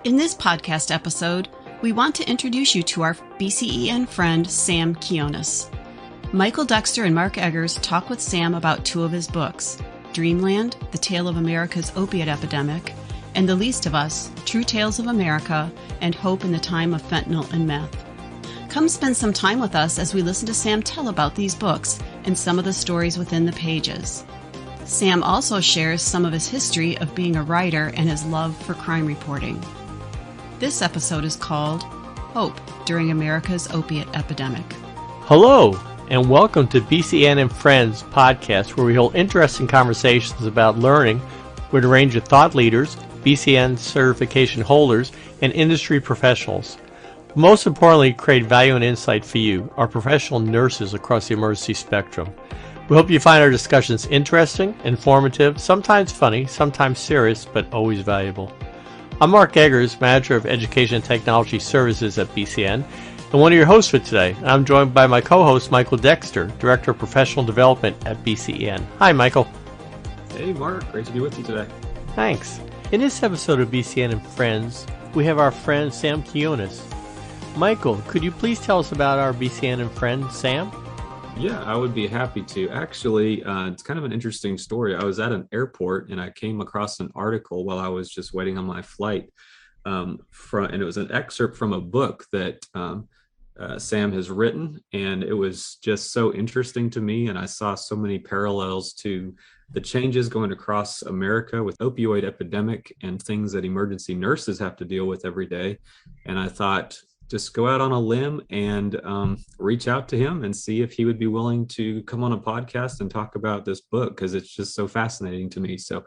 In this podcast episode, we want to introduce you to our BCEN friend, Sam Quinones. Michael Dexter and Mark Eggers talk with Sam about two of his books, Dreamland, The Tale of America's Opiate Epidemic, and The Least of Us, True Tales of America and Hope in the Time of Fentanyl and Meth. Come spend some time with us as we listen to Sam tell about these books and some of the stories within the pages. Sam also shares some of his history of being a writer and his love for crime reporting. This episode is called Hope During America's Opiate Epidemic. Hello, and welcome to BCEN and Friends podcast, where we hold interesting conversations about learning with a range of thought leaders, BCEN certification holders, and industry professionals. But most importantly, create value and insight for you, our professional nurses across the emergency spectrum. We hope you find our discussions interesting, informative, sometimes funny, sometimes serious, but always valuable. I'm Mark Eggers, Manager of Education and Technology Services at BCN, and one of your hosts for today. I'm joined by my co-host, Michael Dexter, Director of Professional Development at BCEN. Hi, Michael. Hey, Mark. Great to be with you today. Thanks. In this episode of BCN and Friends, we have our friend Sam Quinones. Michael, could you please tell us about our BCN and Friends, Sam? Yeah, I would be happy to. Actually, it's kind of an interesting story. I was at an airport and I came across an article while I was just waiting on my flight. And it was an excerpt from a book that Sam has written. And it was just so interesting to me. And I saw so many parallels to the changes going across America with opioid epidemic and things that emergency nurses have to deal with every day. And I thought, just go out on a limb and reach out to him and see if he would be willing to come on a podcast and talk about this book, because it's just so fascinating to me. So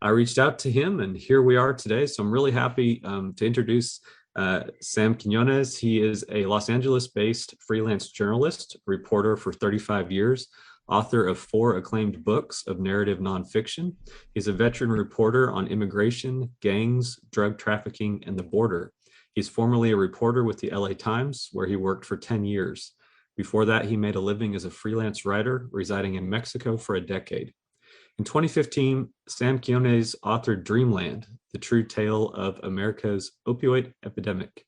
I reached out to him and here we are today. So I'm really happy to introduce Sam Quinones. He is a Los Angeles-based freelance journalist, reporter for 35 years, author of 4 acclaimed books of narrative nonfiction. He's a veteran reporter on immigration, gangs, drug trafficking, and the border. He's formerly a reporter with the LA Times, where he worked for 10 years. Before that, he made a living as a freelance writer, residing in Mexico for a decade. In 2015, Sam Quinones authored Dreamland, The True Tale of America's Opioid Epidemic.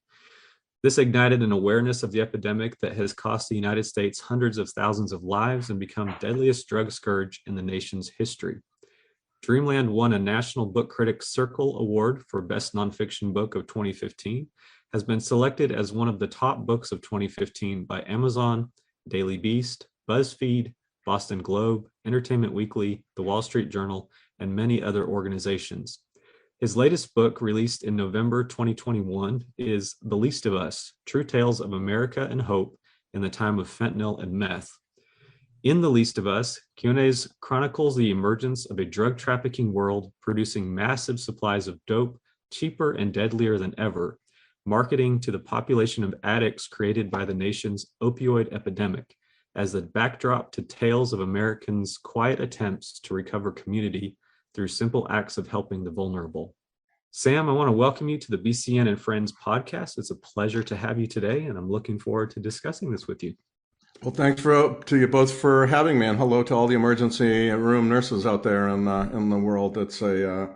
This ignited an awareness of the epidemic that has cost the United States hundreds of thousands of lives and become deadliest drug scourge in the nation's history. Dreamland won a National Book Critics Circle Award for Best Nonfiction Book of 2015, has been selected as one of the top books of 2015 by Amazon, Daily Beast, BuzzFeed, Boston Globe, Entertainment Weekly, The Wall Street Journal, and many other organizations. His latest book, released in November 2021, is The Least of Us, True Tales of America and Hope in the Time of Fentanyl and Meth. In The Least of Us, Quinones chronicles the emergence of a drug-trafficking world producing massive supplies of dope, cheaper and deadlier than ever, marketing to the population of addicts created by the nation's opioid epidemic as the backdrop to tales of Americans' quiet attempts to recover community through simple acts of helping the vulnerable. Sam, I want to welcome you to the BCN and Friends podcast. It's a pleasure to have you today, and I'm looking forward to discussing this with you. Well, thanks to you both for having me, and hello to all the emergency room nurses out there in the world. It's a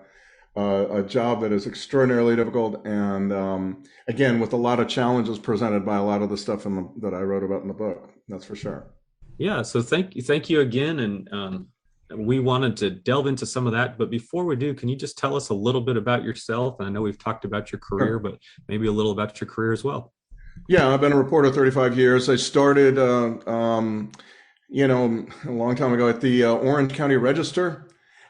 job that is extraordinarily difficult, and again, with a lot of challenges presented by a lot of the stuff that I wrote about in the book. That's for sure. Yeah. So thank you again, and we wanted to delve into some of that. But before we do, can you just tell us a little bit about yourself? And I know we've talked about your career, Sure. but maybe a little about your career as well. Yeah, I've been a reporter 35 years. I started, a long time ago at the Orange County Register.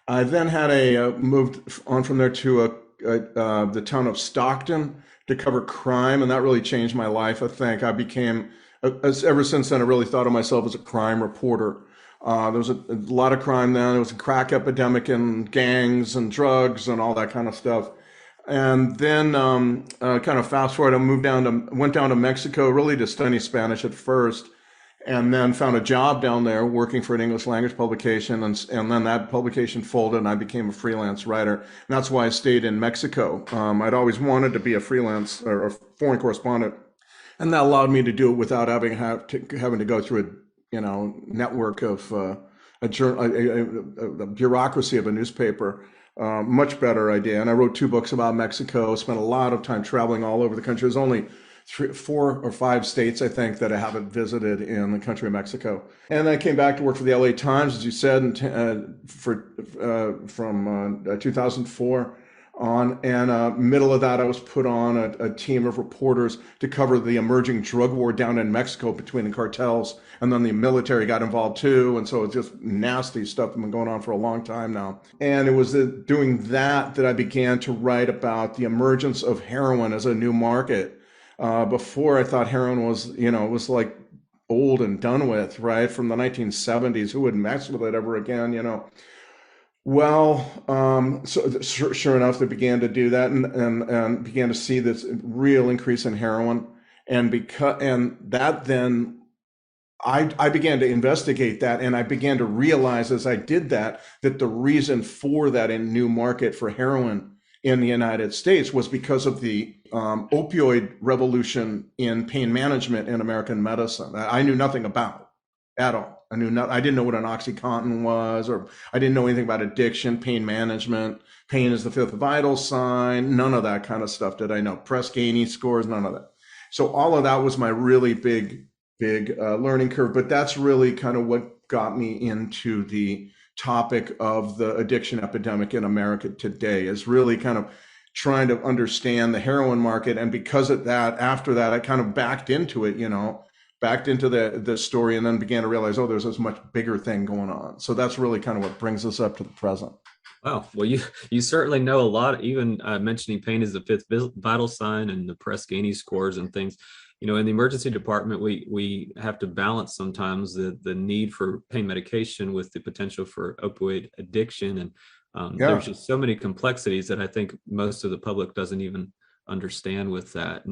I then had moved on from there to the town of Stockton to cover crime, and that really changed my life. I think I became, ever since then, I really thought of myself as a crime reporter. There was a lot of crime then. There was a crack epidemic and gangs and drugs and all that kind of stuff. And then kind of fast forward, I went down to Mexico really to study Spanish at first, and then found a job down there working for an English language publication. And then that publication folded and I became a freelance writer. And that's why I stayed in Mexico. I'd always wanted to be a freelance or a foreign correspondent. And that allowed me to do it without having to go through a network of a bureaucracy of a newspaper. Much better idea. And I wrote 2 books about Mexico, spent a lot of time traveling all over the country. There's only 4 or 5 states, I think, that I haven't visited in the country of Mexico. And I came back to work for the LA Times, as you said, from 2004 on. And middle of that, I was put on a team of reporters to cover the emerging drug war down in Mexico between the cartels. And then the military got involved too. And so it's just nasty stuff that's been going on for a long time now. And it was doing that I began to write about the emergence of heroin as a new market. Before, I thought heroin was, was like old and done with, right? From the 1970s, who would mess with it ever again, Well, so sure enough, they began to do that and began to see this real increase in heroin. And that then I began to investigate that, and I began to realize as I did that the reason for that in new market for heroin in the United States was because of the opioid revolution in pain management in American medicine. I knew nothing about at all. I didn't know what an OxyContin was, or I didn't know anything about addiction, pain management. Pain is the 5th vital sign. None of that kind of stuff did I know. Press-Ganey scores, none of that. So all of that was my really big learning curve. But that's really kind of what got me into the topic of the addiction epidemic in America today, is really kind of trying to understand the heroin market. And because of that, after that, I kind of backed into it, backed into the story, and then began to realize, oh, there's this much bigger thing going on. So that's really kind of what brings us up to the present. Wow. Well, you certainly know a lot, even mentioning pain is the 5th vital sign and the Press-Ganey scores and things. In the emergency department, we have to balance sometimes the need for pain medication with the potential for opioid addiction. And there's just so many complexities that I think most of the public doesn't even understand with that.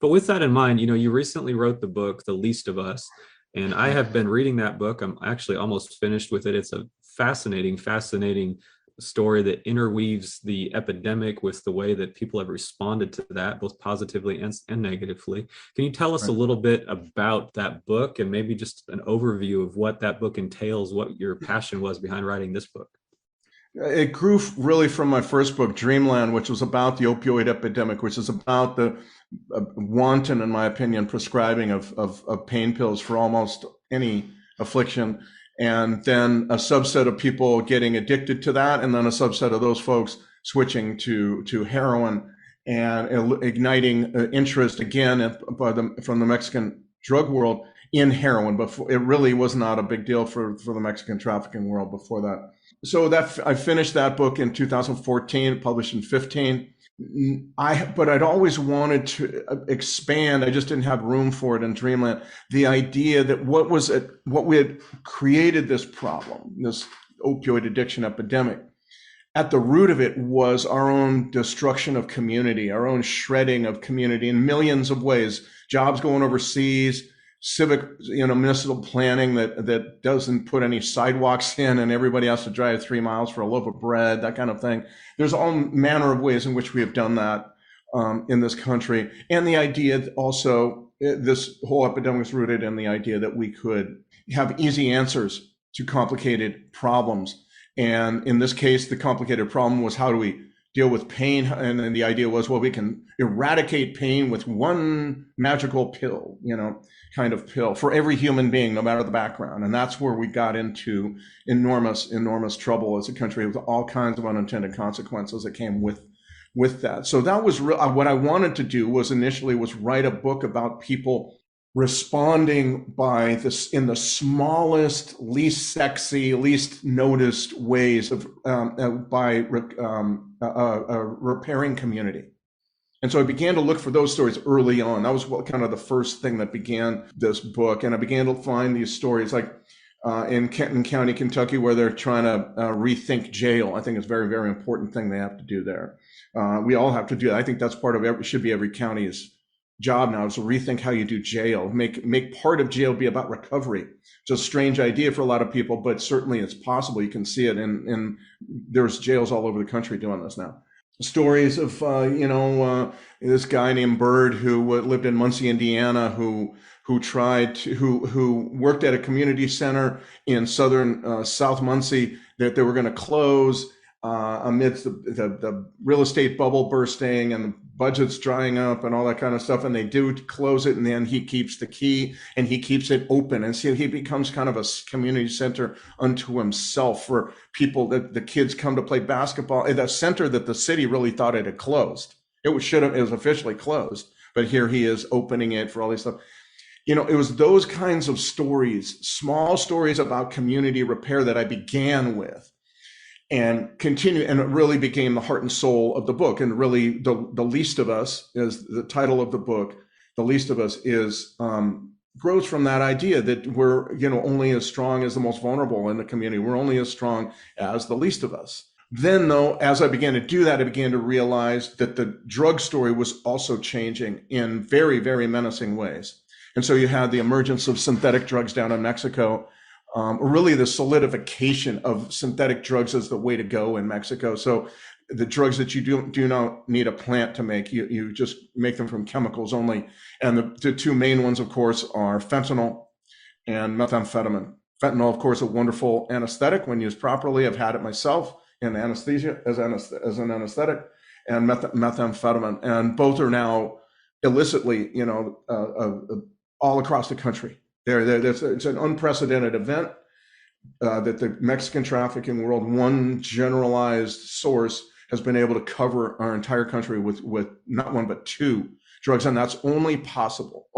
But with that in mind, you recently wrote the book, The Least of Us, and I have been reading that book. I'm actually almost finished with it. It's a fascinating story that interweaves the epidemic with the way that people have responded to that, both positively and negatively. Can you tell us a little bit about that book, and maybe just an overview of what that book entails, what your passion was behind writing this book? It grew really from my first book, Dreamland, which was about the opioid epidemic, which is about the wanton, in my opinion, prescribing of pain pills for almost any affliction. And then a subset of people getting addicted to that, and then a subset of those folks switching to heroin, and igniting interest again from the Mexican drug world in heroin. Before, it really was not a big deal for the Mexican trafficking world before that. So I finished that book in 2014, published in 15. But I'd always wanted to expand. I just didn't have room for it in Dreamland. The idea that what we had created this problem, this opioid addiction epidemic, at the root of it was our own destruction of community, our own shredding of community in millions of ways. Jobs going overseas, civic, municipal planning that doesn't put any sidewalks in, and everybody has to drive 3 miles for a loaf of bread, that kind of thing. There's all manner of ways in which we have done that in this country. And the idea that also, this whole epidemic is rooted in the idea that we could have easy answers to complicated problems. And in this case, the complicated problem was, how do we deal with pain? And then the idea was, well, we can eradicate pain with one magical pill, kind of pill for every human being, no matter the background. And that's where we got into enormous trouble as a country, with all kinds of unintended consequences that came with that. So that was what I wanted to do was write a book about people responding by this in the smallest, least sexy, least noticed ways of by repairing community. And so I began to look for those stories early on. That was kind of the first thing that began this book. And I began to find these stories like in Kenton County, Kentucky, where they're trying to rethink jail. I think it's a very, very important thing they have to do there. We all have to do that. I think that's part of should be every county's job now, is to rethink how you do jail. Make part of jail be about recovery. It's a strange idea for a lot of people, but certainly it's possible. You can see it, and there's jails all over the country doing this now. Stories of this guy named Bird who lived in Muncie, Indiana, who worked at a community center in southern South Muncie that they were going to close. amidst the real estate bubble bursting and the budgets drying up and all that kind of stuff. And they do close it, and then he keeps the key and he keeps it open. And so he becomes kind of a community center unto himself for people that the kids come to play basketball. The center that the city really thought it had closed. It was officially closed, but here he is opening it for all these stuff. You know, it was those kinds of stories, small stories about community repair that I began with and continue, and it really became the heart and soul of the book. And really the least of us is the title of the book. The least of us is grows from that idea that we're, you know, only as strong as the most vulnerable in the community. We're only as strong as the least of us. Then though, as I began to do that, I began to realize that the drug story was also changing in very, very menacing ways. And so you had the emergence of synthetic drugs down in Mexico, really the solidification of synthetic drugs as the way to go in Mexico. So the drugs that you do not need a plant to make, you just make them from chemicals only. And the two main ones, of course, are fentanyl and methamphetamine. Fentanyl, of course, a wonderful anesthetic when used properly. I've had it myself in anesthesia as an anesthetic, and methamphetamine. And both are now illicitly, you know, all across the country. It's an unprecedented event that the Mexican trafficking world, one generalized source, has been able to cover our entire country with not one but two drugs, and that's only possible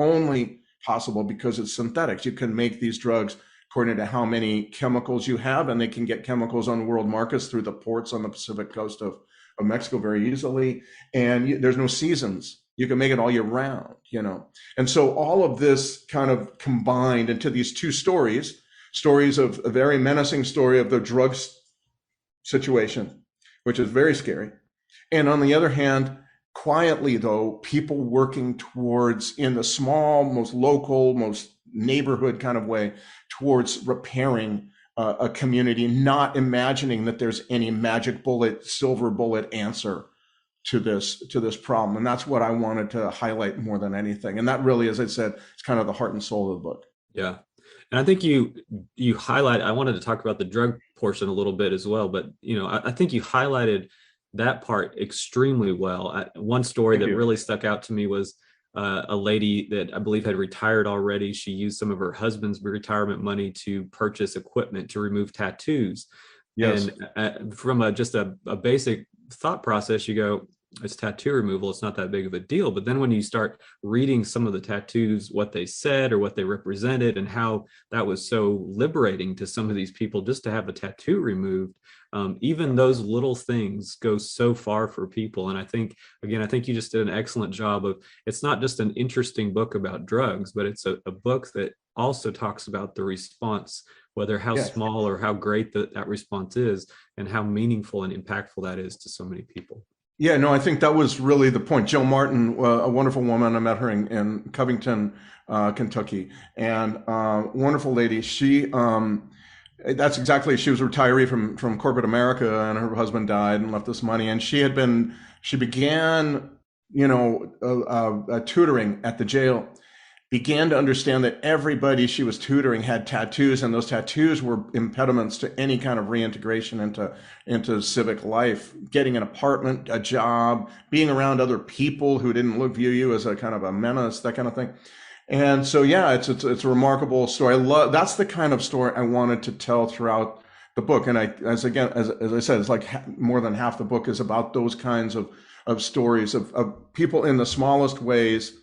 because it's synthetics. You can make these drugs according to how many chemicals you have, and they can get chemicals on world markets through the ports on the Pacific coast of Mexico very easily, and there's no seasons. You can make it all year round, you know. And so all of this kind of combined into these two stories of a very menacing story of the drugs situation, which is very scary. And on the other hand, quietly though, people working towards, in the small, most local, most neighborhood kind of way, towards repairing a community, not imagining that there's any magic bullet, silver bullet answer to this problem. And that's what I wanted to highlight more than anything. And that really, as I said, is kind of the heart and soul of the book. Yeah. And I think you highlight, I wanted to talk about the drug portion a little bit as well, but you know, I think you highlighted that part extremely well. One story that really stuck out to me was a lady that I believe had retired already. She used some of her husband's retirement money to purchase equipment to remove tattoos. Yes. And from just a basic thought process, you go, it's tattoo removal, it's not that big of a deal. But then when you start reading some of the tattoos, what they said or what they represented, and how that was so liberating to some of these people just to have a tattoo removed, even those little things go so far for people. And I think you just did an excellent job of, it's not just an interesting book about drugs, but it's a book that also talks about the response, whether how small or how great that response is, and how meaningful and impactful that is to so many people. Yeah, no, I think that was really the point. Jill Martin, a wonderful woman, I met her in Covington, Kentucky, and wonderful lady. She, that's exactly, she was a retiree from corporate America, and her husband died and left this money. And she began, you know, tutoring at the jail, began to understand that everybody she was tutoring had tattoos, and those tattoos were impediments to any kind of reintegration into civic life, getting an apartment, a job, being around other people who didn't view you as a kind of a menace, that kind of thing. And so, yeah, it's a remarkable story. That's the kind of story I wanted to tell throughout the book. And as I said, it's like more than half the book is about those kinds of stories of people in the smallest ways,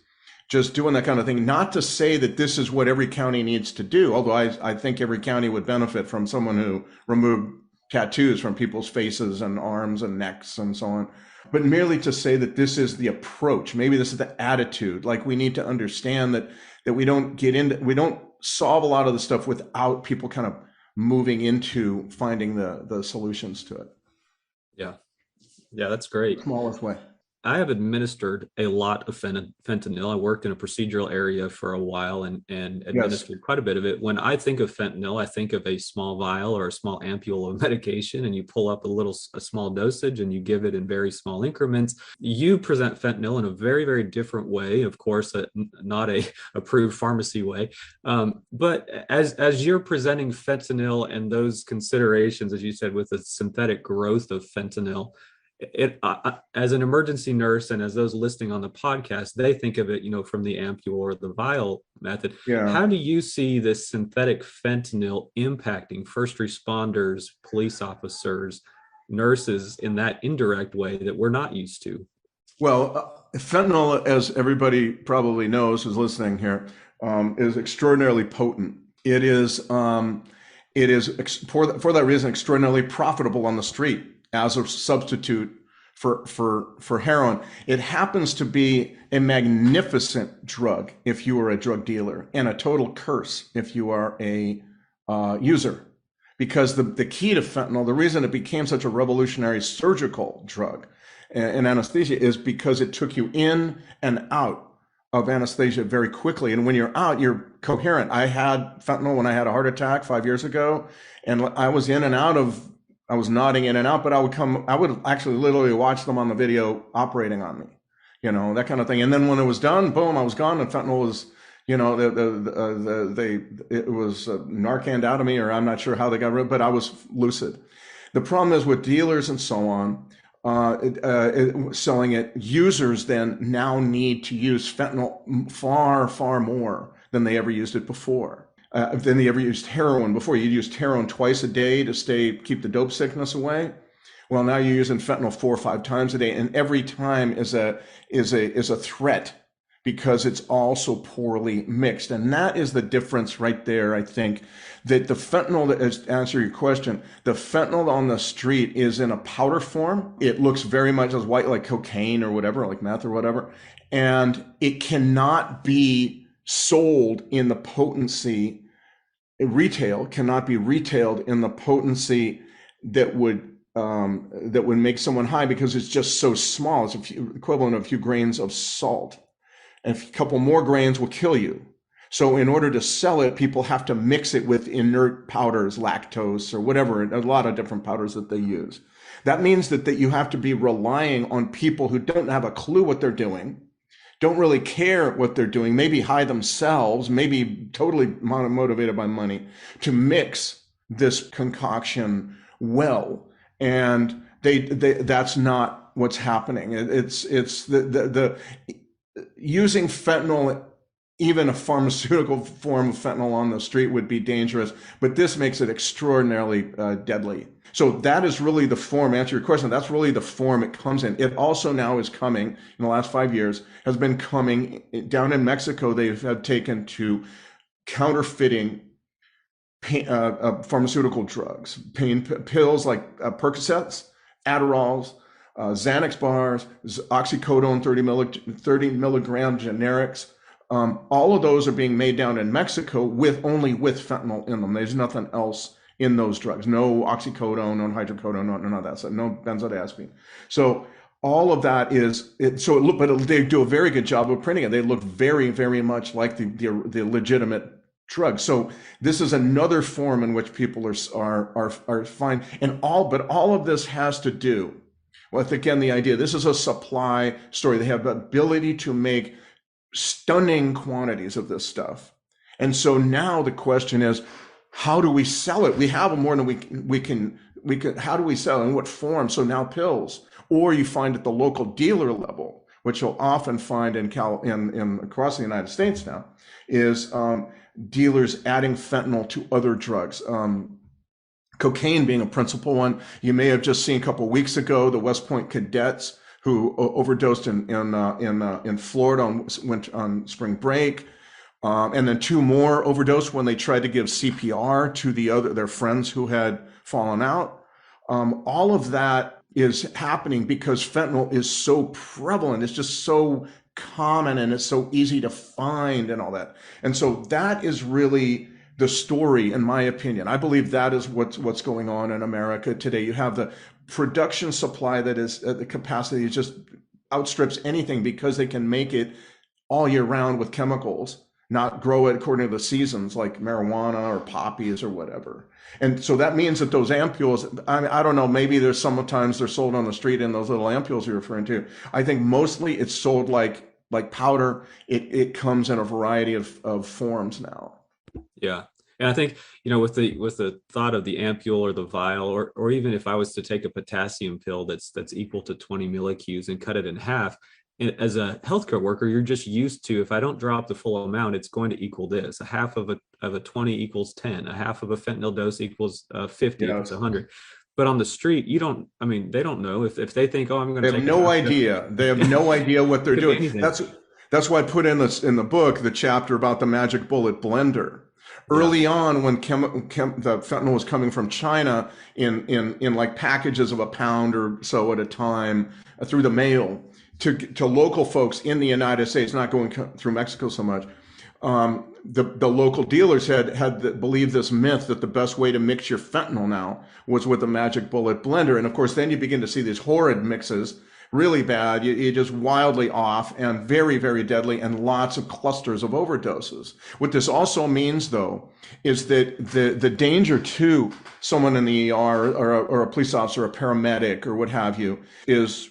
just doing that kind of thing. Not to say that this is what every county needs to do, although I think every county would benefit from someone who removed tattoos from people's faces and arms and necks and so on, but merely to say that this is the approach. Maybe this is the attitude. Like, we need to understand that we don't solve a lot of the stuff without people kind of moving into finding the solutions to it. Yeah, that's great. Smallest way. I have administered a lot of fentanyl. I worked in a procedural area for a while and Yes. administered quite a bit of it. When I think of fentanyl, I think of a small vial or a small ampule of medication, and you pull up a small dosage and you give it in very small increments. You present fentanyl in a very, very different way, of course, not a approved pharmacy way. But as you're presenting fentanyl and those considerations, as you said, with the synthetic growth of fentanyl, as an emergency nurse and as those listening on the podcast, they think of it, from the ampule or the vial method. Yeah. How do you see this synthetic fentanyl impacting first responders, police officers, nurses in that indirect way that we're not used to? Well, fentanyl, as everybody probably knows who's listening here, is extraordinarily potent. It is for that reason extraordinarily profitable on the street as a substitute for heroin. It happens to be a magnificent drug if you are a drug dealer, and a total curse if you are a user. Because the key to fentanyl, the reason it became such a revolutionary surgical drug in anesthesia, is because it took you in and out of anesthesia very quickly. And when you're out, you're coherent. I had fentanyl when I had a heart attack 5 years ago, and I was nodding in and out, but I would actually literally watch them on the video operating on me, that kind of thing. And then when it was done, boom, I was gone. And fentanyl was, it was Narcaned out of me, or I'm not sure how they got rid of it, but I was lucid. The problem is with dealers and so on, selling it, users then now need to use fentanyl far, far more than they ever used it before. Than they ever used heroin before. You used heroin twice a day to keep the dope sickness away. Well, now you're using fentanyl 4 or 5 times a day, and every time is a threat because it's all so poorly mixed. And that is the difference right there. I think that the fentanyl, to answer your question, the fentanyl on the street is in a powder form. It looks very much as white, like cocaine or whatever, like meth or whatever, and it cannot be sold in the potency. Retail cannot be retailed in the potency that would make someone high, because it's just so small. It's equivalent of a few grains of salt, and a couple more grains will kill you. So in order to sell it, people have to mix it with inert powders, lactose or whatever, a lot of different powders that they use. That means that you have to be relying on people who don't have a clue what they're doing, don't really care what they're doing, maybe high themselves, maybe totally motivated by money, to mix this concoction well. And that's not what's happening. It's the using fentanyl, even a pharmaceutical form of fentanyl on the street, would be dangerous, but this makes it extraordinarily deadly. So that is really the form, answer your question, that's really the form it comes in. It also now is coming, in the last 5 years, has been coming down in Mexico. They have taken to counterfeiting pharmaceutical drugs, pain pills like Percocets, Adderalls, Xanax bars, oxycodone 30 milligram generics. All of those are being made down in Mexico only with fentanyl in them. There's nothing else in those drugs. No oxycodone, no hydrocodone, none of that stuff, no benzodiazepine. So all of that but they do a very good job of printing it. They look very, very much like the legitimate drug. So this is another form in which people are fine. But all of this has to do with, again, the idea, this is a supply story. They have the ability to make stunning quantities of this stuff. And so now the question is, how do we sell it? We have more than we can. How do we sell it? In what form? So now pills, or you find at the local dealer level, which you'll often find in across the United States now, is dealers adding fentanyl to other drugs. Cocaine being a principal one. You may have just seen a couple of weeks ago the West Point cadets who overdosed in Florida went on spring break. And then 2 more overdosed when they tried to give CPR to their friends who had fallen out. All of that is happening because fentanyl is so prevalent. It's just so common and it's so easy to find and all that. And so that is really the story, in my opinion. I believe that is what's going on in America today. You have the production supply that is the capacity is just outstrips anything because they can make it all year round with chemicals, not grow it according to the seasons like marijuana or poppies or whatever. And so that means that those ampules, I don't know, maybe there's sometimes they're sold on the street in those little ampules you're referring to. I think mostly it's sold like powder. It comes in a variety of forms now. Yeah. And I think, with the thought of the ampule or the vial, or even if I was to take a potassium pill that's equal to 20 millicues and cut it in half, as a healthcare worker, you're just used to, if I don't drop the full amount, it's going to equal this. A half of a 20 equals 10. A half of a fentanyl dose equals 50. Yes. It's 100. But on the street, they don't know if they think, oh, I'm going to take. They have no idea. They have no idea what they're doing. That's why I put in the book the chapter about the magic bullet blender. Early on, when the fentanyl was coming from China in like packages of a pound or so at a time through the mail to local folks in the United States, not going through Mexico so much, the local dealers had believed this myth that the best way to mix your fentanyl now was with a magic bullet blender. And of course, then you begin to see these horrid mixes, really bad, you're just wildly off and very, very deadly, and lots of clusters of overdoses. What this also means, though, is that the danger to someone in the ER or a police officer, a paramedic, or what have you, is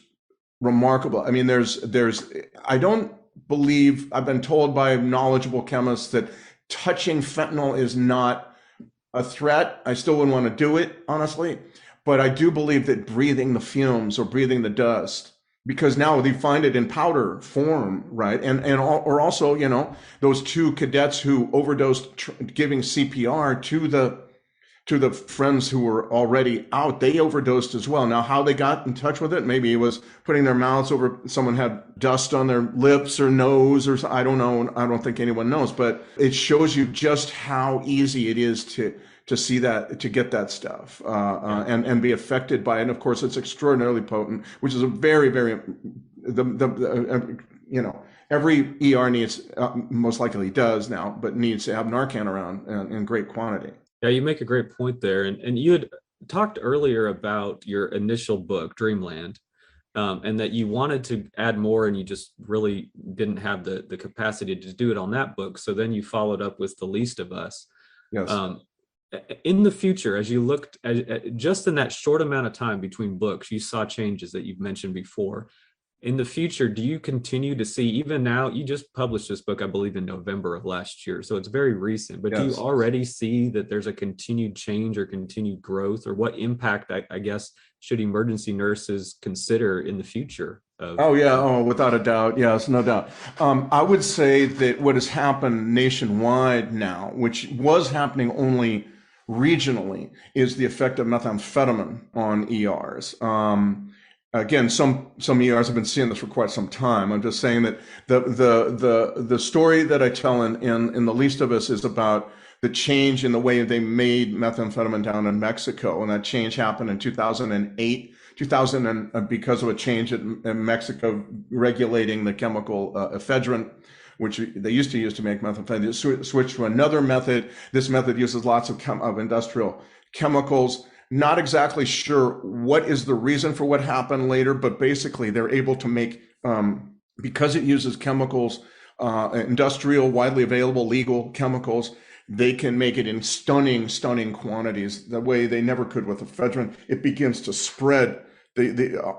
remarkable. I mean, I don't believe, I've been told by knowledgeable chemists that touching fentanyl is not a threat. I still wouldn't want to do it, honestly. But I do believe that breathing the fumes or breathing the dust, because now they find it in powder form, right? Or also, those two cadets who overdosed giving CPR to the friends who were already out, they overdosed as well. Now, how they got in touch with it, maybe it was putting their mouths over, someone had dust on their lips or nose, or I don't know. I don't think anyone knows, but it shows you just how easy it is to see that, to get that stuff, and be affected by it. And of course, it's extraordinarily potent, which is a very, very, every ER needs, most likely does now, but needs to have Narcan around in great quantity. Yeah, you make a great point there. And you had talked earlier about your initial book, Dreamland, and that you wanted to add more and you just really didn't have the capacity to do it on that book. So then you followed up with The Least of Us. Yes. In the future, as you looked at just in that short amount of time between books, you saw changes that you've mentioned before. In the future, do you continue to see, even now, you just published this book, I believe, in November of last year, so it's very recent, but yes, do you already see that there's a continued change or continued growth, or what impact, I guess, should emergency nurses consider in the future? Without a doubt. Yes, no doubt. I would say that what has happened nationwide now, which was happening only regionally, is the effect of methamphetamine on ERs. Again, some ERs have been seeing this for quite some time. I'm just saying that the story that I tell in The Least of Us is about the change in the way they made methamphetamine down in Mexico, and that change happened in 2008. Because of a change in Mexico regulating the chemical ephedrine, which they used to use to make methamphetamine. They switched to another method. This method uses lots of industrial chemicals. Not exactly sure what is the reason for what happened later, but basically they're able to make, because it uses chemicals, industrial, widely available, legal chemicals, they can make it in stunning quantities, the way they never could with ephedrine. It begins to spread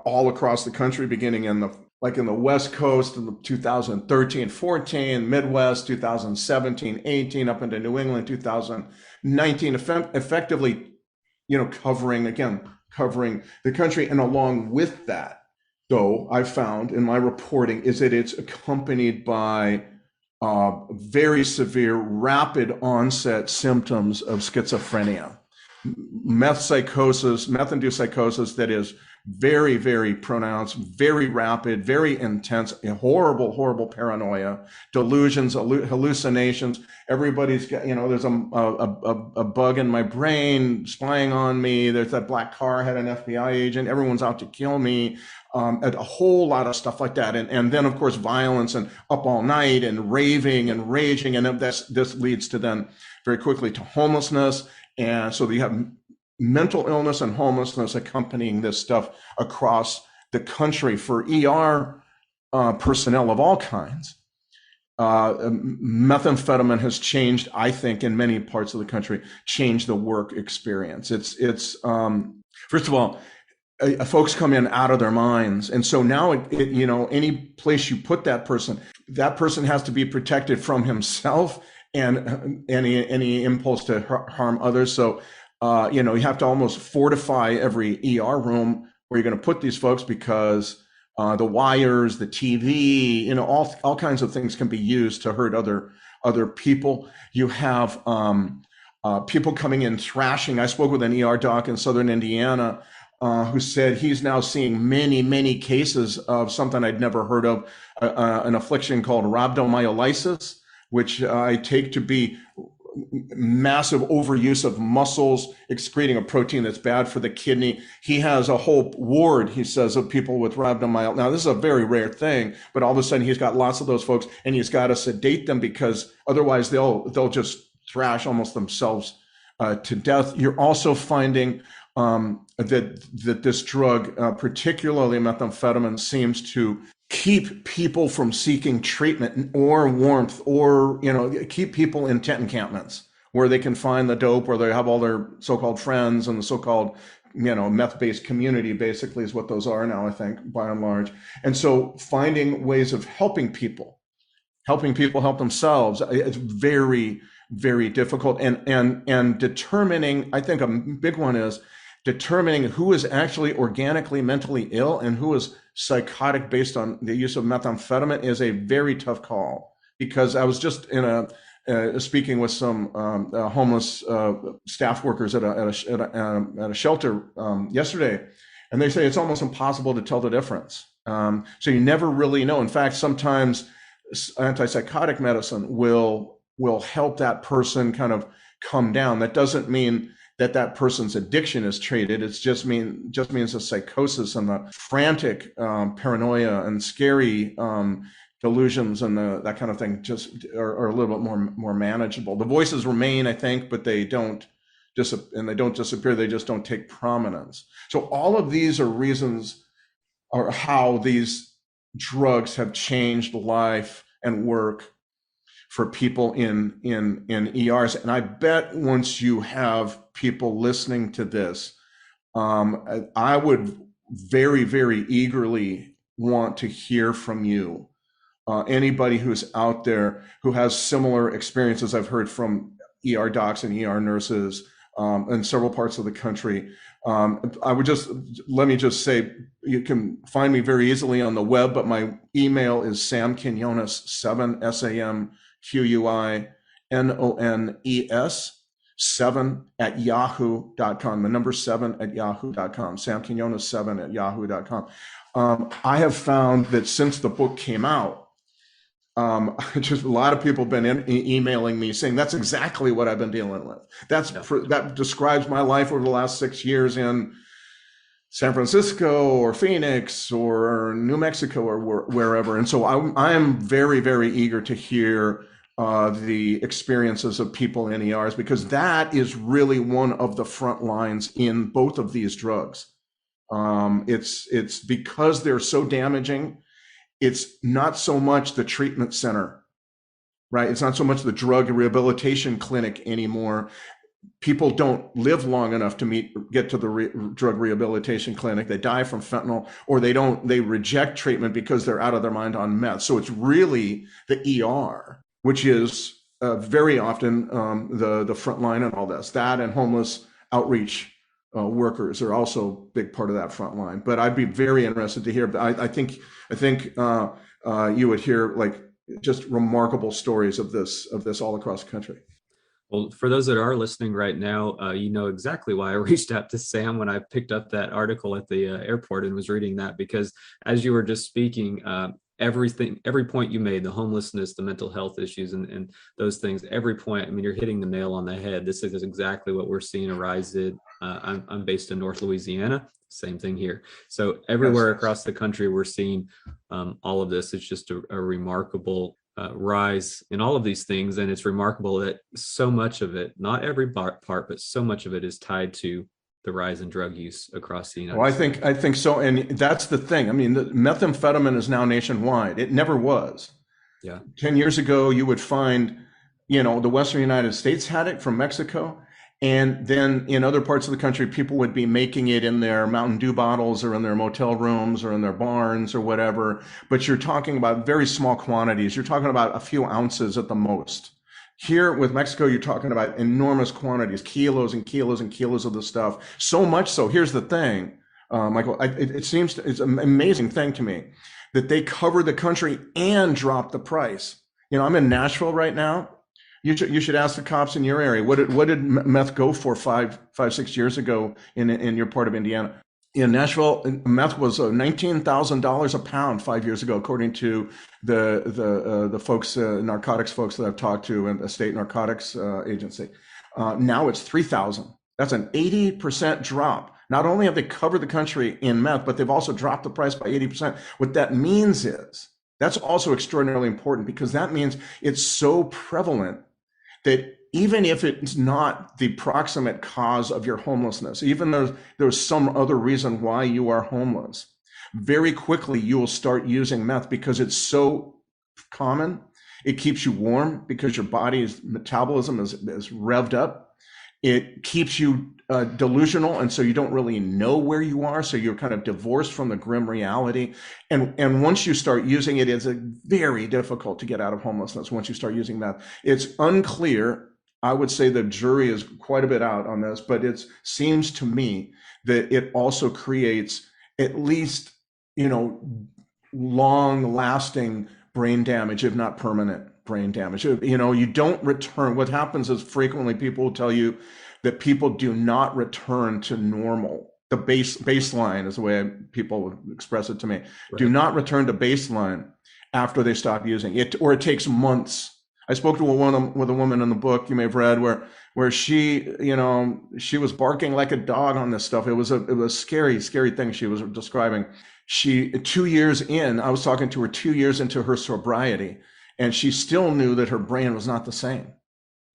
all across the country, beginning in the West Coast in 2013, 14, Midwest 2017, 18, up into New England 2019, effectively, covering the country. And along with that, though, I found in my reporting is that it's accompanied by very severe, rapid onset symptoms of schizophrenia, meth-induced psychosis that is very, very pronounced, very rapid, very intense, horrible paranoia, delusions, hallucinations. Everybody's got, there's a bug in my brain spying on me. There's that black car had an FBI agent. Everyone's out to kill me. A whole lot of stuff like that. And then, of course, violence and up all night and raving and raging. And this leads to then very quickly to homelessness. And so you have mental illness and homelessness accompanying this stuff across the country. For ER personnel of all kinds. Methamphetamine has changed, I think, in many parts of the country, changed the work experience. It's first of all, folks come in out of their minds, and so now any place you put that person has to be protected from himself and any impulse to harm others. So you have to almost fortify every ER room where you're going to put these folks, because the wires, the TV, all kinds of things can be used to hurt other people. You have people coming in thrashing. I spoke with an ER doc in Southern Indiana who said he's now seeing many, many cases of something I'd never heard of, an affliction called rhabdomyolysis, which I take to be massive overuse of muscles excreting a protein that's bad for the kidney. He has a whole ward, he says, of people with rhabdomyolysis. Now, this is a very rare thing, but all of a sudden he's got lots of those folks, and he's got to sedate them, because otherwise they'll just thrash almost themselves to death. You're also finding that this drug, particularly methamphetamine, seems to keep people from seeking treatment or warmth, or keep people in tent encampments where they can find the dope, where they have all their so-called friends, and the so-called meth-based community basically is what those are now, I think, by and large. And so finding ways of helping people help themselves, it's very, very difficult. And determining, I think a big one is determining who is actually organically mentally ill and who is psychotic based on the use of methamphetamine is a very tough call. Because I was just speaking with some homeless staff workers at a shelter yesterday, and they say it's almost impossible to tell the difference. So you never really know. In fact, sometimes antipsychotic medicine will help that person kind of come down. That doesn't mean that person's addiction is treated. It just means the psychosis and the frantic paranoia and scary delusions and that kind of thing just are a little bit more manageable. The voices remain, I think, but they don't disappear. They just don't take prominence. So all of these are reasons or how these drugs have changed life and work for people in ERs. And I bet once you have people listening to this, I would very, very eagerly want to hear from you. Anybody who's out there who has similar experiences. I've heard from ER docs and ER nurses in several parts of the country. Let me just say, you can find me very easily on the web, but my email is samquinones7, SamQuinones 7 at yahoo.com. The number 7 at yahoo.com. samquinones7 at yahoo.com. I have found that since the book came out, just a lot of people have been emailing me saying that's exactly what I've been dealing with. That describes my life over the last 6 years in San Francisco or Phoenix or New Mexico or wherever. And so I am very, very eager to hear the experiences of people in ERs, because that is really one of the front lines in both of these drugs. It's because they're so damaging. It's not so much the treatment center, right? It's not so much the drug rehabilitation clinic anymore. People don't live long enough to get to the drug rehabilitation clinic. They die from fentanyl, or they reject treatment because they're out of their mind on meth. So it's really the ER, which is very often the front line in all this. That and homeless outreach workers are also a big part of that front line. But I'd be very interested to hear. I think you would hear just remarkable stories of this all across the country. Well, for those that are listening right now, you know exactly why I reached out to Sam when I picked up that article at the airport and was reading that, because as you were just speaking, every point you made, the homelessness, the mental health issues, and those things, every point, I mean, you're hitting the nail on the head. This is exactly what we're seeing arise. I'm based in North Louisiana, same thing here. So everywhere across the country, we're seeing all of this. It's just a remarkable rise in all of these things. And it's remarkable that so much of it, not every part, but so much of it is tied to the rise in drug use across the United Well, States. I think so, and that's the thing. I mean, the methamphetamine is now nationwide. It never was. Yeah. 10 years ago, you would find, the Western United States had it from Mexico. And then in other parts of the country, people would be making it in their Mountain Dew bottles or in their motel rooms or in their barns or whatever. But you're talking about very small quantities. You're talking about a few ounces at the most. Here with Mexico, you're talking about enormous quantities, kilos and kilos and kilos of the stuff. So much so, here's the thing, Michael, it's an amazing thing to me that they cover the country and drop the price. I'm in Nashville right now. You should ask the cops in your area. What did meth go for 6 years ago in your part of Indiana? In Nashville, meth was $19,000 a pound 5 years ago, according to the folks, narcotics folks that I've talked to in the state narcotics agency. Now it's $3,000. That's an 80% drop. Not only have they covered the country in meth, but they've also dropped the price by 80%. What that means is, that's also extraordinarily important, because that means it's so prevalent that even if it's not the proximate cause of your homelessness, even though there's some other reason why you are homeless, very quickly you will start using meth because it's so common. It keeps you warm because your body's metabolism is revved up. It keeps you delusional, and so you don't really know where you are, so you're kind of divorced from the grim reality. And once you start using it, it's very difficult to get out of homelessness once you start using meth. It's unclear. I would say the jury is quite a bit out on this, but it seems to me that it also creates at least, long-lasting brain damage, if not permanent brain damage. You don't return. What happens is frequently people will tell you that people do not return to normal. The baseline is the way people express it to me. Right. Do not return to baseline after they stop using it, or it takes months. I spoke to with a woman in the book you may have read where she, she was barking like a dog on this stuff. It was a scary thing she was describing. 2 years in, I was talking to her 2 years into her sobriety, and she still knew that her brain was not the same.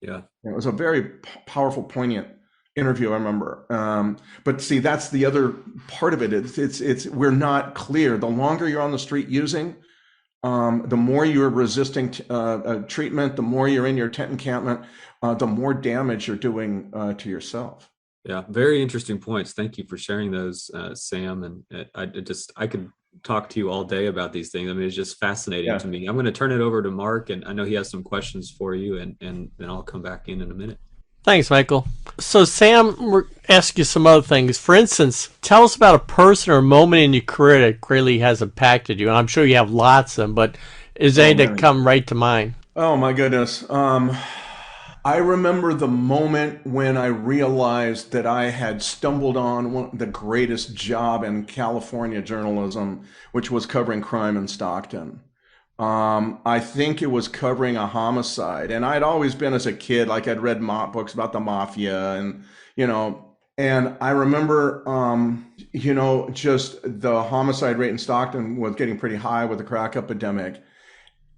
Yeah. It was a very powerful, poignant interview, I remember. But see, that's the other part of it. It's we're not clear. The longer you're on the street using, the more you're resisting treatment, the more you're in your tent encampment, the more damage you're doing to yourself. Yeah, very interesting points. Thank you for sharing those, Sam. And I could talk to you all day about these things. I mean, it's just fascinating to me. I'm going to turn it over to Mark, and I know he has some questions for you, and then I'll come back in a minute. Thanks, Michael. So, Sam, we're asking you some other things. For instance, tell us about a person or a moment in your career that greatly has impacted you. And I'm sure you have lots of them, but is any that come right to mind? Oh, my goodness. I remember the moment when I realized that I had stumbled on the greatest job in California journalism, which was covering crime in Stockton. I think it was covering a homicide. And I'd always been, as a kid, like I'd read books about the mafia and I remember, just the homicide rate in Stockton was getting pretty high with the crack epidemic.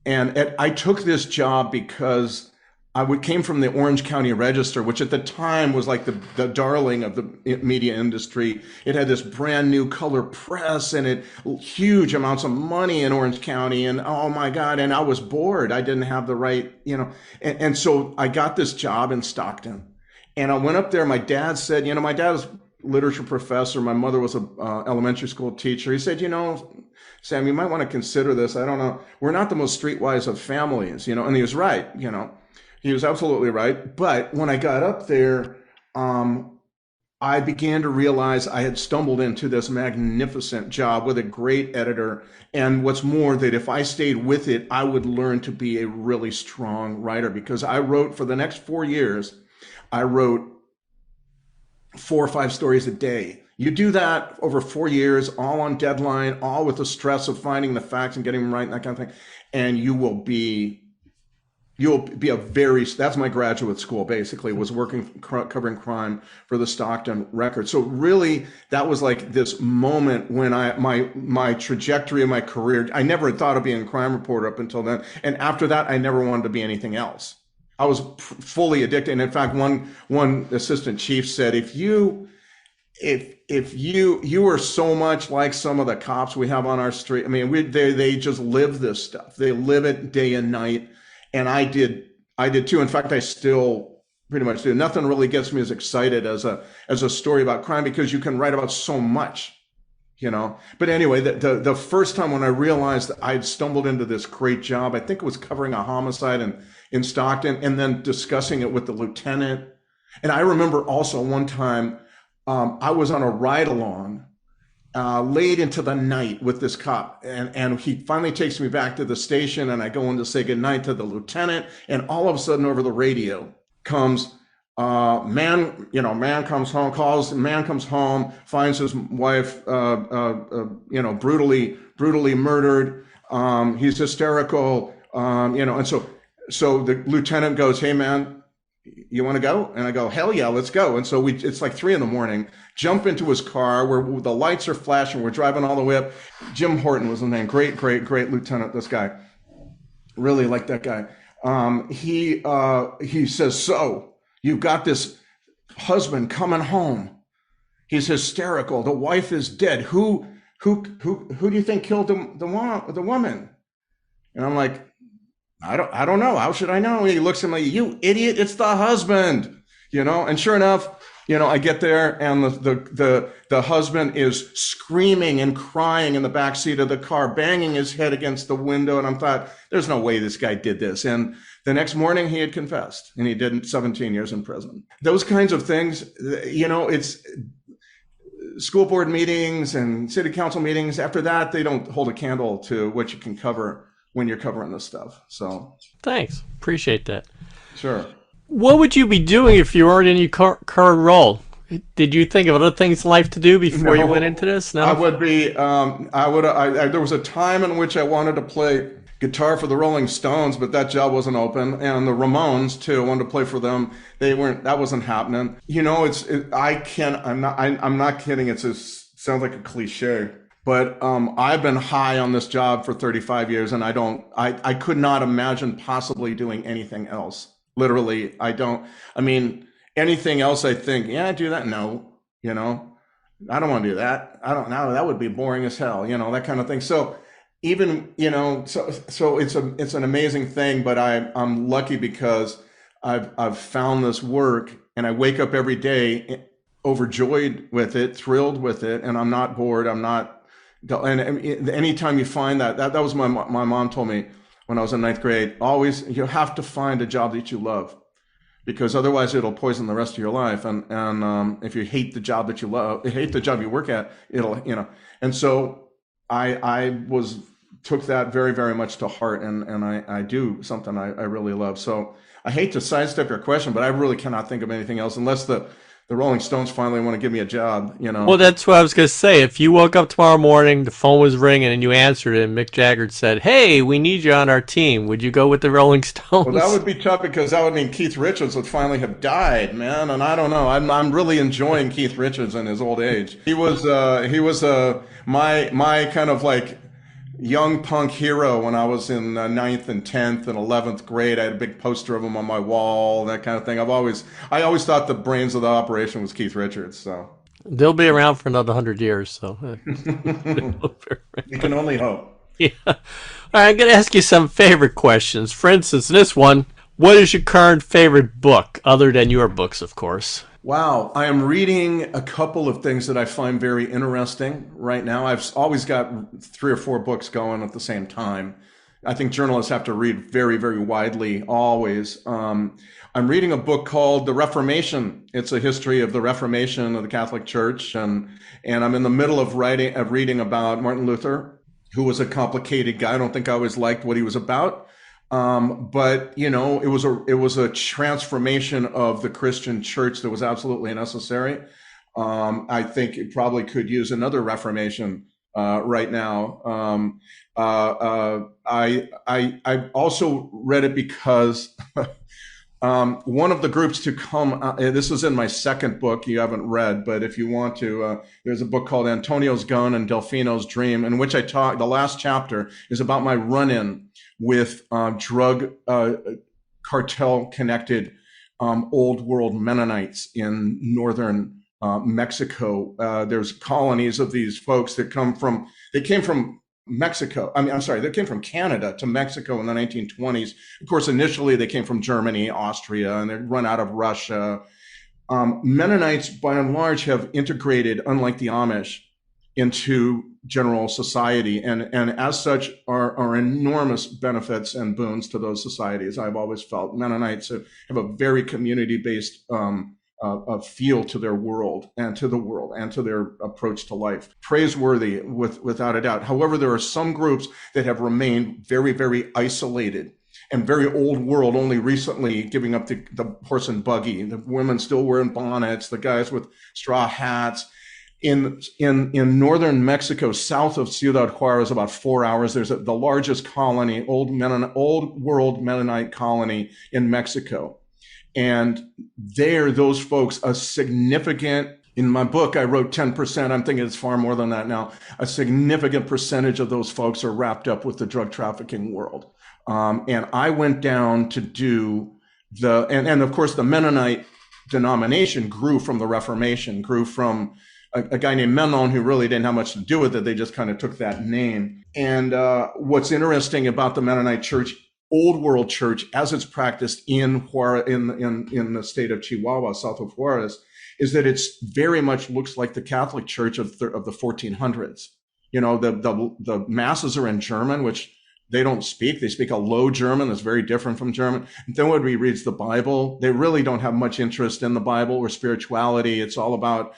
And I took this job because I came from the Orange County Register, which at the time was like the darling of the media industry. It had this brand new color press and huge amounts of money in Orange County. And oh my God, and I was bored. I didn't have the right, and so I got this job in Stockton. And I went up there. My dad said, my dad was a literature professor. My mother was an elementary school teacher. He said, Sam, you might want to consider this. I don't know. We're not the most streetwise of families, and he was right, He was absolutely right. But when I got up there, I began to realize I had stumbled into this magnificent job with a great editor. And what's more, that if I stayed with it, I would learn to be a really strong writer, because I wrote for the next 4 years, I wrote 4 or 5 stories a day. You do that over 4 years, all on deadline, all with the stress of finding the facts and getting them right and that kind of thing. And you'll be that's my graduate school, basically, was covering crime for the Stockton Record. So really, that was like this moment when my trajectory of my career, I never had thought of being a crime reporter up until then. And after that, I never wanted to be anything else. I was fully addicted. And in fact, one assistant chief said, if you if you were so much like some of the cops we have on our street. I mean, they just live this stuff. They live it day and night, and I did too. In fact, I still pretty much do. Nothing really gets me as excited as a story about crime, because you can write about so much, But anyway, the first time when I realized that I'd stumbled into this great job, I think it was covering a homicide in Stockton, and then discussing it with the lieutenant. And I remember also one time I was on a ride along late into the night with this cop, and he finally takes me back to the station, and I go in to say goodnight to the lieutenant, and all of a sudden over the radio comes man comes home, finds his wife brutally murdered. He's hysterical, and so the lieutenant goes, "Hey man, you want to go?" And I go, "Hell yeah, let's go." And so it's like 3 a.m, jump into his car where the lights are flashing. We're driving all the way up. Jim Horton was his name. Great lieutenant, this guy. Really like that guy. He says, "So you've got this husband coming home. He's hysterical. The wife is dead. Who do you think killed the woman?" And I'm like, I don't know. How should I know? And he looks at me, "You idiot, it's the husband." And sure enough, I get there, and the husband is screaming and crying in the back seat of the car, banging his head against the window. And I thought, there's no way this guy did this. And the next morning he had confessed, and he did 17 years in prison. Those kinds of things, it's school board meetings and city council meetings. After that, they don't hold a candle to what you can cover when you're covering this stuff. So thanks. Appreciate that. Sure. What would you be doing if you weren't in your current role? Did you think of other things in life to do before you went into this? No, I would be. There was a time in which I wanted to play guitar for the Rolling Stones, but that job wasn't open. And the Ramones too. I wanted to play for them. That wasn't happening. I'm not kidding. It sounds like a cliche, but I've been high on this job for 35 years, and I could not imagine possibly doing anything else. Literally, I don't. I mean, anything else, I think, yeah, I do that. No, I don't want to do that. I don't know. That would be boring as hell, that kind of thing. So even, so it's an amazing thing, but I'm lucky because I've found this work, and I wake up every day overjoyed with it, thrilled with it, and I'm not bored. I'm not. And anytime you find that was my mom told me when I was in 9th grade, always, you have to find a job that you love, because otherwise it'll poison the rest of your life. And if you hate the job that you love, hate the job you work at, it'll, and so I took that very, very much to heart, and I do something I really love. So I hate to sidestep your question, but I really cannot think of anything else unless the Rolling Stones finally want to give me a job, Well, that's what I was going to say. If you woke up tomorrow morning, the phone was ringing, and you answered it, and Mick Jagger said, "Hey, we need you on our team. Would you go with the Rolling Stones?" Well, that would be tough, because that would mean Keith Richards would finally have died, man. And I don't know. I'm really enjoying Keith Richards in his old age. He was my kind of like young punk hero when I was in 9th and 10th and 11th grade. I had a big poster of him on my wall, that kind of thing. I always thought the brains of the operation was Keith Richards. So they'll be around for another 100 years. So you can only hope. Yeah. All right, I'm going to ask you some favorite questions. For instance, this one: what is your current favorite book, other than your books, of course? Wow, I am reading a couple of things that I find very interesting right now. I've always got 3 or 4 books going at the same time. I think journalists have to read very, very widely, always. I'm reading a book called The Reformation. It's a history of the Reformation of the Catholic Church, and I'm in the middle of reading about Martin Luther, who was a complicated guy. I don't think I always liked what he was about. But it was a transformation of the Christian church that was absolutely necessary. I think it probably could use another reformation right now. I also read it because one of the groups to come. This is in my second book. You haven't read, but if you want to, there's a book called Antonio's Gun and Delfino's Dream, in which I talk. The last chapter is about my run-in with drug cartel connected old world Mennonites in northern Mexico. There's colonies of these folks that came from Mexico. They came from Canada to Mexico in the 1920s. Of course, initially they came from Germany, Austria, and they'd run out of Russia. Mennonites, by and large, have integrated, unlike the Amish, into general society, and as such are enormous benefits and boons to those societies. I've always felt Mennonites have a very community-based feel to their world and to the world and to their approach to life. Praiseworthy, without a doubt. However, there are some groups that have remained very, very isolated and very old world, only recently giving up the horse and buggy. The women still wearing bonnets, the guys with straw hats. In northern Mexico, south of Ciudad Juarez, about 4 hours, there's the largest colony, old world Mennonite colony in Mexico. And those folks, a significant, in my book, I wrote 10%. I'm thinking it's far more than that now. A significant percentage of those folks are wrapped up with the drug trafficking world. And I went down to do and of course, the Mennonite denomination grew from the Reformation, grew from a guy named Menon who really didn't have much to do with it. They just kind of took that name. And what's interesting about the Mennonite church, old world church, as it's practiced in the state of Chihuahua, south of Juarez, is that it's very much looks like the Catholic Church of the 1400s. You know, the masses are in German, which they don't speak. They speak a low German that's very different from German. And then when we read the Bible, they really don't have much interest in the Bible or spirituality. It's all about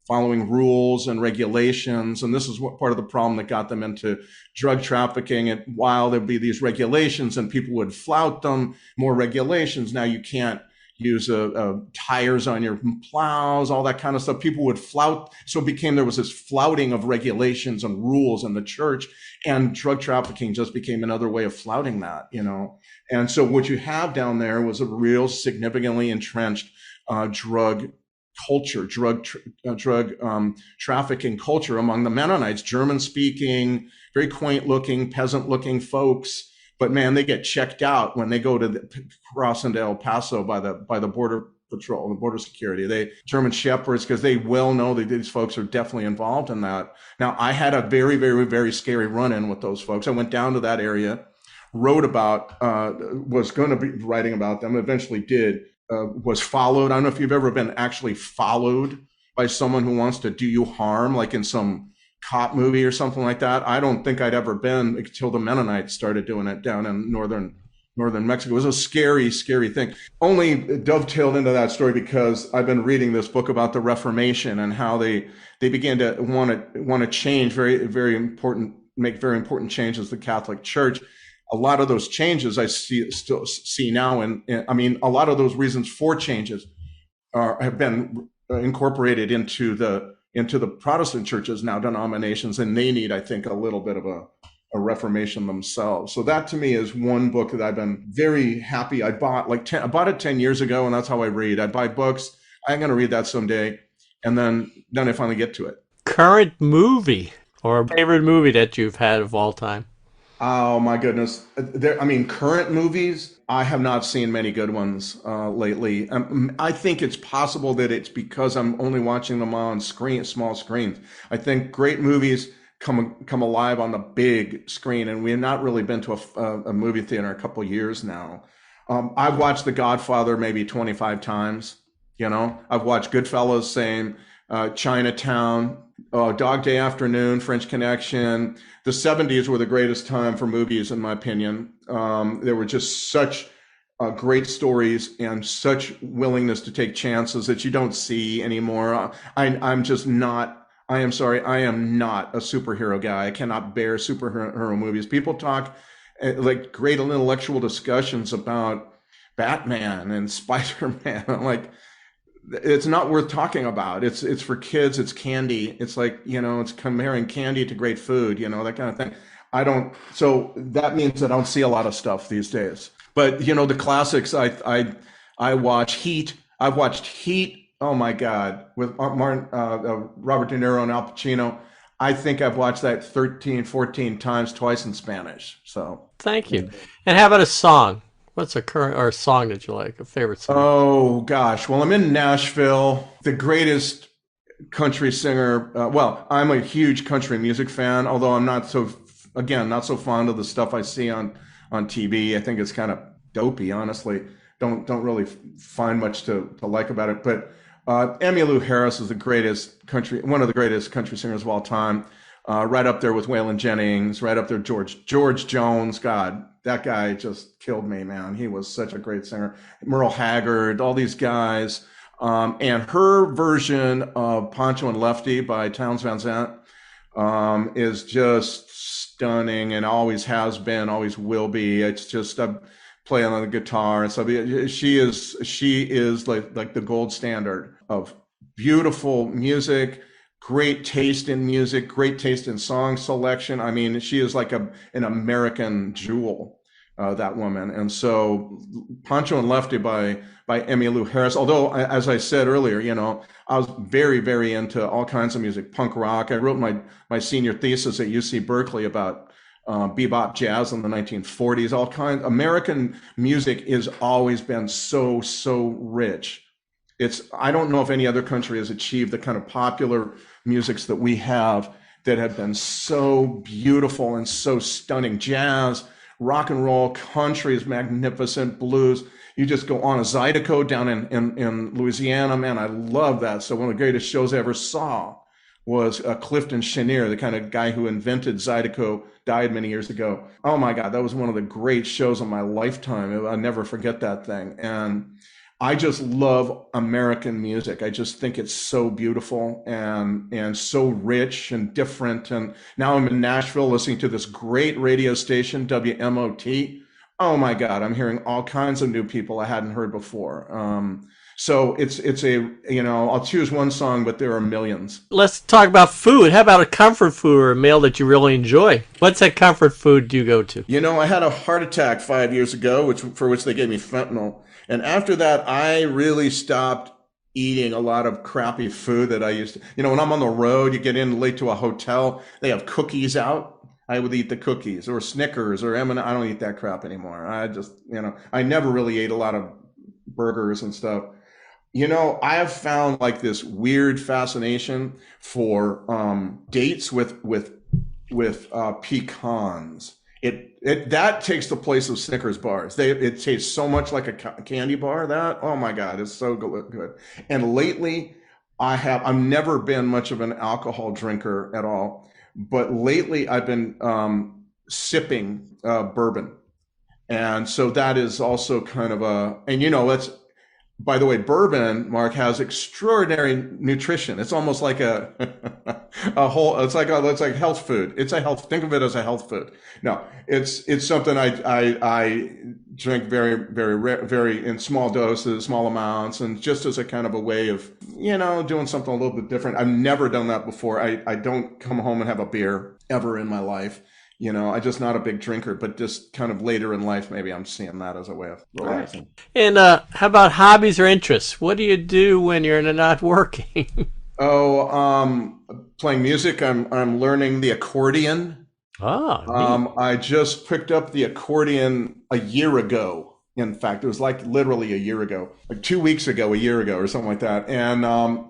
following rules and regulations. And this is what part of the problem that got them into drug trafficking. And while there'd be these regulations and people would flout them, more regulations. Now you can't use tires on your plows, all that kind of stuff. People would flout. So there was this flouting of regulations and rules in the church, and drug trafficking just became another way of flouting that, you know? And so what you have down there was a real significantly entrenched drug culture, drug trafficking culture among the Mennonites, German speaking, very quaint looking, peasant looking folks. But man, they get checked out when they go to cross into El Paso by the border patrol, the border security. German shepherds, because they well know that these folks are definitely involved in that. Now, I had a very, very, very scary run-in with those folks. I went down to that area, was going to be writing about them, eventually did. Was followed. I don't know if you've ever been actually followed by someone who wants to do you harm, like in some cop movie or something like that. I don't think I'd ever been until the Mennonites started doing it down in northern Mexico. It was a scary, scary thing. Only dovetailed into that story because I've been reading this book about the Reformation and how they began to want to change very, very important, make very important changes to the Catholic Church. A lot of those changes I still see now, and I mean, a lot of those reasons for changes have been incorporated into the Protestant churches now, denominations, and they need, I think, a little bit of a reformation themselves. So that to me is one book that I've been very happy. I bought it 10 years ago, and that's how I read. I buy books. I'm going to read that someday, and then I finally get to it. Current movie or favorite movie that you've had of all time? Oh my goodness. Current movies, I have not seen many good ones lately. I think it's possible that it's because I'm only watching them on small screens. I think great movies come alive on the big screen, and we have not really been to a movie theater in a couple of years now. I've watched The Godfather maybe 25 times. You know, I've watched Goodfellas, same, Chinatown, Dog Day Afternoon, French Connection. The 70s were the greatest time for movies, in my opinion. There were just such great stories and such willingness to take chances that you don't see anymore. I am sorry, I am not a superhero guy. I cannot bear superhero movies. People talk like great intellectual discussions about Batman and Spider-Man. I'm like, it's not worth talking about. It's for kids. It's candy. It's like, you know, it's comparing candy to great food, you know, that kind of thing. So that means I don't see a lot of stuff these days. But, you know, the classics, I watch Heat. I've watched Heat. Oh my God, with Robert De Niro and Al Pacino. I think I've watched that 13, 14 times, twice in Spanish. So thank you. And how about a song? What's a current or a song that you like, a favorite song? Oh, gosh. Well, I'm in Nashville. The greatest country singer. Well, I'm a huge country music fan, although I'm not so, again, not so fond of the stuff I see on TV. I think it's kind of dopey, honestly. Don't really find much to like about it. But Emmylou Harris is one of the greatest country singers of all time. Right up there with Waylon Jennings, right up there George Jones. God, that guy just killed me, man. He was such a great singer. Merle Haggard, all these guys. And her version of Pancho and Lefty by Townes Van Zandt is just stunning, and always has been, always will be. It's just playing on the guitar and stuff. She is like the gold standard of beautiful music, great taste in music, great taste in song selection. I mean, she is like an American jewel, that woman. And so Pancho and Lefty by Emmylou Harris, although, as I said earlier, I was very, very into all kinds of music, punk rock. I wrote my senior thesis at UC Berkeley about bebop jazz in the 1940s, all kinds. American music has always been so rich. I don't know if any other country has achieved the kind of popular musics that we have that have been so beautiful and so stunning. Jazz, rock and roll, country is magnificent, blues. You just go on a Zydeco down in Louisiana, man, I love that. So one of the greatest shows I ever saw was Clifton Chenier, the kind of guy who invented Zydeco, died many years ago. Oh my God, that was one of the great shows of my lifetime. I'll never forget that thing. And I just love American music. I just think it's so beautiful and so rich and different. And now I'm in Nashville listening to this great radio station, WMOT. Oh my God, I'm hearing all kinds of new people I hadn't heard before. So I'll choose one song, but there are millions. Let's talk about food. How about a comfort food or a meal that you really enjoy? What's that comfort food do you go to? I had a heart attack 5 years ago, for which they gave me fentanyl. And after that, I really stopped eating a lot of crappy food that I used to. When I'm on the road, you get in late to a hotel, they have cookies out. I would eat the cookies, or Snickers or M&M. I don't eat that crap anymore. I just, I never really ate a lot of burgers and stuff. I have found like this weird fascination for dates with pecans. That takes the place of Snickers bars. It tastes so much like a candy bar. Oh my God, it's so good. And lately, I've never been much of an alcohol drinker at all, but lately I've been sipping bourbon, and so that is also kind of that's. By the way, bourbon, Mark, has extraordinary nutrition. It's almost like it's like health food. Think of it as a health food. No, it's something I drink very, very, very in small doses, small amounts, and just as a kind of a way of, doing something a little bit different. I've never done that before. I don't come home and have a beer ever in my life. I'm just not a big drinker, but just kind of later in life, maybe I'm seeing that as a way of relaxing. Right. And how about hobbies or interests? What do you do when you're not working? Playing music. I'm learning the accordion. I just picked up the accordion a year ago. In fact, it was like literally a year ago, like 2 weeks ago, a year ago, or something like that. And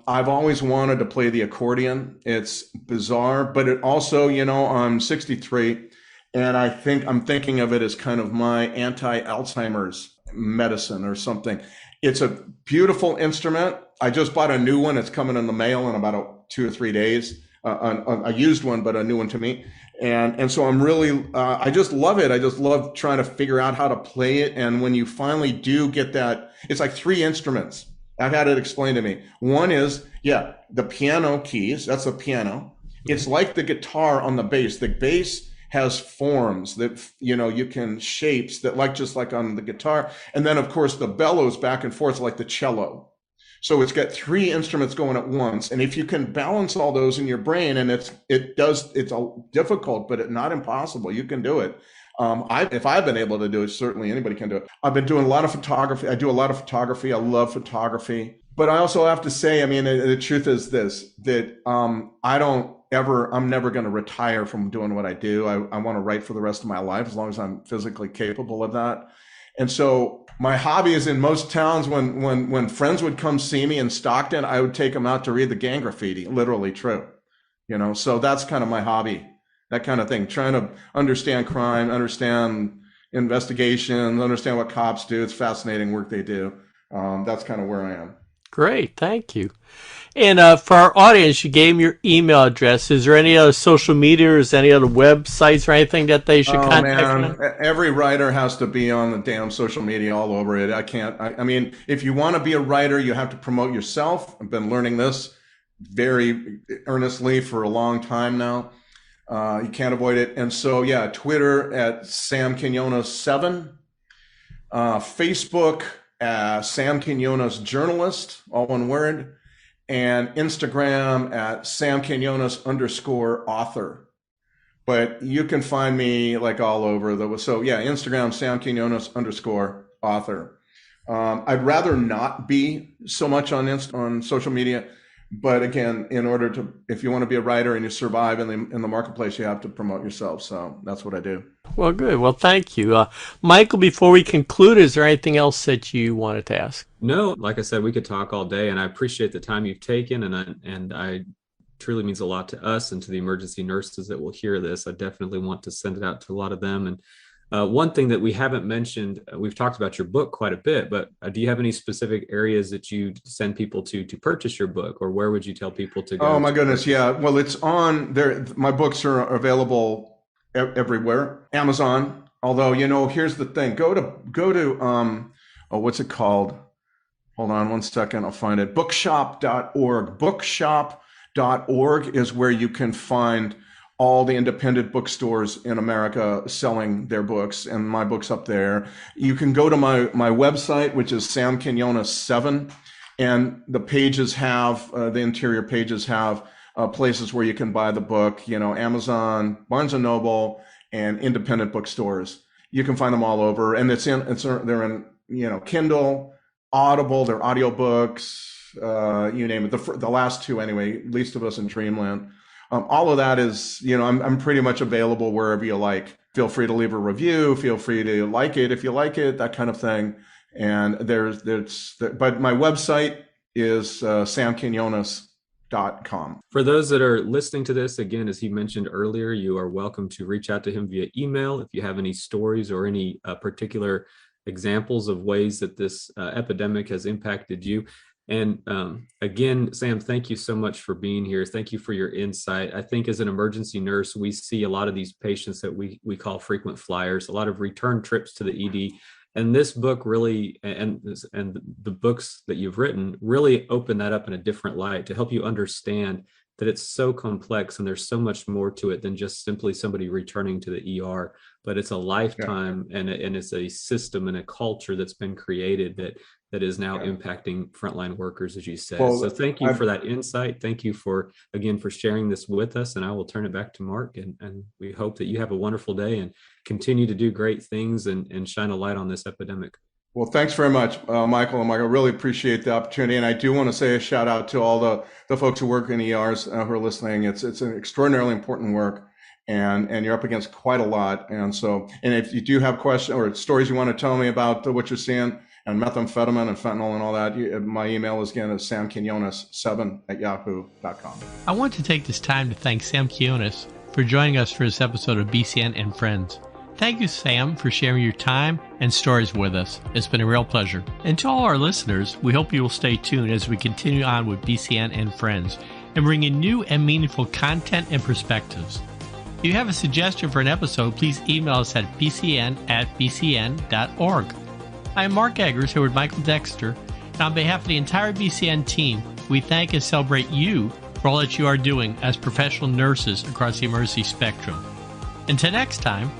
I've always wanted to play the accordion. It's bizarre, but it also, I'm 63, and I'm thinking of it as kind of my anti-Alzheimer's medicine or something. It's a beautiful instrument. I just bought a new one. It's coming in the mail in about 2 or 3 days. A used one, but a new one to me. And so I'm really, I just love it. I just love trying to figure out how to play it. And when you finally do get that, it's like 3 instruments. I've had it explained to me. One is, the piano keys. That's the piano. It's like the guitar on the bass. The bass has forms that, you can shapes that just like on the guitar. And then of course the bellows back and forth like the cello. So it's got 3 instruments going at once. And if you can balance all those in your brain, and it's difficult, but not impossible. You can do it. If I've been able to do it, certainly anybody can do it. I've been doing a lot of photography. I do a lot of photography. I love photography. But I also have to say, the truth is this, that I'm never going to retire from doing what I do. I want to write for the rest of my life, as long as I'm physically capable of that. And so my hobby is in most towns when friends would come see me in Stockton, I would take them out to read the gang graffiti, literally true. So that's kind of my hobby, that kind of thing, trying to understand crime, understand investigations, understand what cops do. It's fascinating work they do. That's kind of where I am. Great, thank you. And for our audience, you gave them your email address. Is there any other social media or is any other websites or anything that they should contact you? Every writer has to be on the damn social media all over it. I mean, if you want to be a writer, you have to promote yourself. I've been learning this very earnestly for a long time now. You can't avoid it. And so, yeah, Twitter at Sam Quinones 7, Facebook Sam Quinones Journalist, all one word, and Instagram at Sam Quinones _author. But you can find me like all over. So yeah, Instagram, Sam Quinones _author. I'd rather not be so much on social media. But again, if you want to be a writer and you survive in the marketplace, you have to promote yourself. So that's what I do. Well, good. Well, thank you. Michael, before we conclude, is there anything else that you wanted to ask? No, like I said, we could talk all day, and I appreciate the time you've taken, and I truly means a lot to us and to the emergency nurses that will hear this. I definitely want to send it out to a lot of them. And one thing that we haven't mentioned, we've talked about your book quite a bit, but do you have any specific areas that you send people to purchase your book, or where would you tell people to go? Oh my goodness, yeah. Well, it's on there. My books are available everywhere. Amazon. Although, here's the thing. Go to what's it called? Hold on one second. I'll find it. Bookshop.org. Bookshop.org is where you can find all the independent bookstores in America selling their books, and my book's up there. You can go to my website, which is Sam Quinones 7, and the pages have, the interior pages have places where you can buy the book, Amazon, Barnes & Noble, and independent bookstores. You can find them all over, and they're in, Kindle, Audible, they're audiobooks, you name it. The last two anyway, Least of Us and Dreamland. All of that is, I'm pretty much available wherever you like. Feel free to leave a review. Feel free to like it if you like it, that kind of thing. And but my website is samquinones.com. For those that are listening to this, again, as he mentioned earlier, you are welcome to reach out to him via email if you have any stories or any particular examples of ways that this epidemic has impacted you. And again, Sam, thank you so much for being here. Thank you for your insight. I think as an emergency nurse, we see a lot of these patients that we call frequent flyers, a lot of return trips to the ED. And this book really, and the books that you've written really open that up in a different light to help you understand that it's so complex and there's so much more to it than just simply somebody returning to the ER, but it's a lifetime and it's a system and a culture that's been created that is now impacting frontline workers, as you said. Well, so thank you for that insight. Thank you for sharing this with us. And I will turn it back to Mark. And we hope that you have a wonderful day and continue to do great things and shine a light on this epidemic. Well, thanks very much, Michael. And Michael, I really appreciate the opportunity. And I do want to say a shout out to all the folks who work in ERs who are listening. It's an extraordinarily important work. And you're up against quite a lot. And if you do have questions or stories you want to tell me about what you're seeing, and methamphetamine and fentanyl and all that, my email is again samquinones7@yahoo.com. I want to take this time to thank Sam Quinones for joining us for this episode of BCEN and Friends. Thank you, Sam, for sharing your time and stories with us. It's been a real pleasure. And to all our listeners, we hope you will stay tuned as we continue on with BCEN and Friends and bring in new and meaningful content and perspectives. If you have a suggestion for an episode, please email us at bcn@bcn.org. I am Mark Eggers here with Michael Dexter, and on behalf of the entire BCN team, we thank and celebrate you for all that you are doing as professional nurses across the emergency spectrum. Until next time,